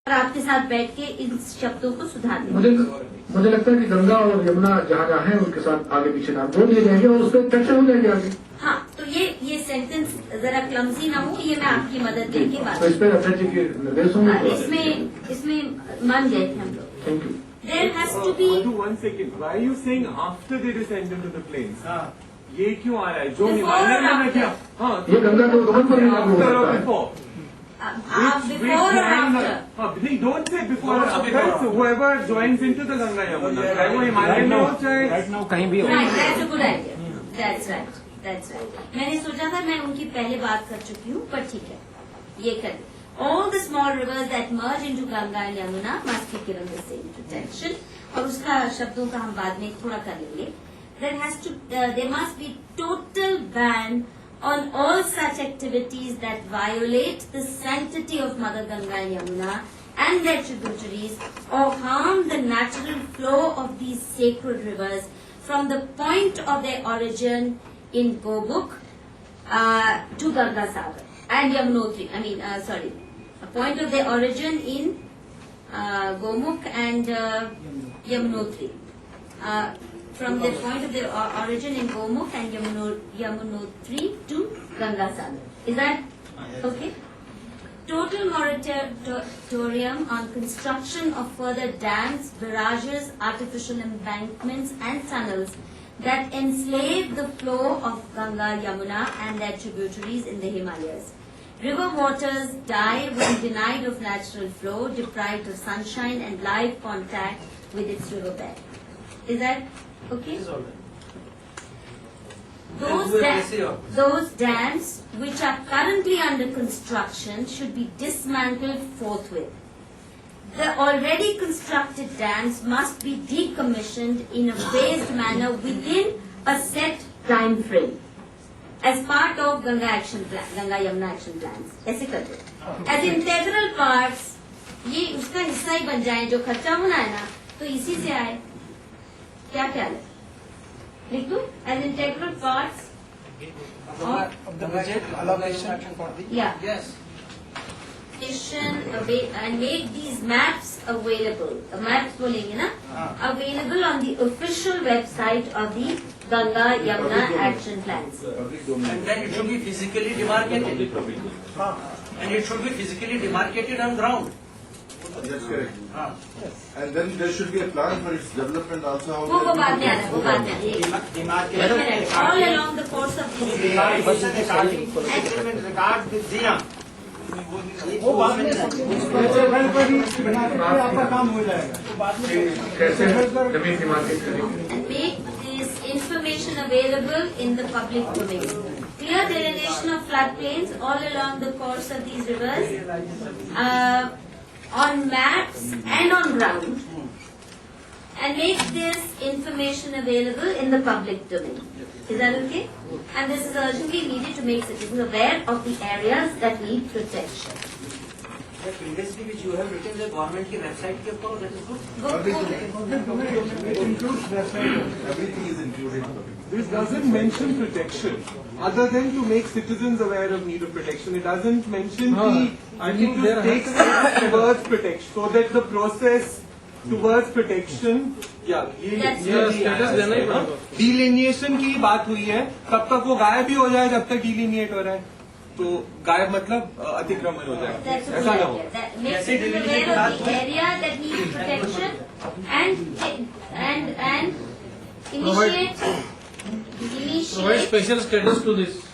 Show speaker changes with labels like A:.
A: और आपके साथ बैठ के इन शब्दों को सुधारने।
B: मुझे लगता है कि गंगा और यमुना जहाँ जहाँ है उनके साथ आगे पीछे नाम जोड़ दिए जाएंगे और उस पर चर्चा हो जाएगी आगे।
A: हाँ, तो ये सेंटेंस जरा क्लमजी ना हो, ये मैं आपकी मदद लेके बात।
B: तो इस पर अध्यक्ष जी के निर्देश होंगे।
A: इसमें मान गए थे हम लोग।
B: Thank you.
A: There has to be.
C: One second. Why are you saying after they descend into the plains? ये क्यों आ रहा है? जो
A: Before
C: हिमालय
A: or
C: में क्या?
A: after?
C: हाँ,
B: ये गंगा को उद्गम पर ही लागू
C: after or
B: होता है।
C: before?
A: Before or after?
C: हाँ, don't say before or after. So whoever joins into the Ganga Yamuna, चाहे वो हिमालय में हो चाहे
D: राइट नाउ कहीं भी हो।
A: Right, that's a good idea. That's right. That's right. मैंने सोचा था मैं उनकी पहले बात कर चुकी हूँ, पर ठीक है, ये कर। All the small rivers that merge into Ganga and Yamuna must be given the same protection. और उसका शब्दों का हम बाद में थोड़ा कर लेंगे. There must be total ban on all such activities that violate the sanctity of Mother Ganga and Yamuna and their tributaries or harm the natural flow of these sacred rivers from the point of their origin in Gobuk to Ganga Sagar and Yamunotri. A point of their origin in Gomukh and Yamunotri. From the point of their origin in Gomukh and Yamunotri to Ganga Sagar. Is that okay? Total moratorium on construction of further dams, barrages, artificial embankments and tunnels that enslave the flow of Ganga, Yamuna and their tributaries in the Himalayas. River waters die when denied of natural flow, deprived of sunshine and live contact with its riverbed. Is that okay? Those dams which are currently under construction should be dismantled forthwith. The already constructed dams must be decommissioned in a phased manner within a set time frame as part of Ganga Yamuna action plans. ऐसे करते as integral parts, ये उसका हिस्सा ही बन जाए, जो खर्चा होना है ना तो इसी से आए. क्या ख्याल है? लिख दूं? As integral parts
D: of the budget allocation for the
A: yes. And make these maps available. Maps बोलेंगे ना? Available on the official website of the Ganga Yamuna action plans.
E: And then it should be physically demarcated. And it should be physically demarcated on ground.
F: That's correct. And then there should be a plan for its development also.
A: वो बाद में आना, all along the course of this
D: वो बाद में आपका काम हो जाएगा।
B: कैसे जमीन की मार्केट करेंगे?
A: and make this information available in the public domain. Clear delineation of floodplains all along the course of these rivers on maps and on ground, and make this information available in the public domain. Is that okay? And this is urgently needed to make citizens aware of the areas that need protection.
E: Previously, which you have written the government की website के ऊपर, that is good.
D: It includes
F: Everything is included.
C: This doesn't mention protection, other than to make citizens aware of need of protection. It doesn't mention
D: I think
C: to take steps towards protection, so that the process towards protection, delineation की बात हुई है, तब तक वो गायब भी हो जाए जब तक delineate हो रहा है, तो गायब मतलब अतिक्रमण हो जाए,
A: That's a
C: ऐसा
A: good
C: ना हो.
A: idea. That makes it aware of the area that needs protection and initiate
D: provide special status to this.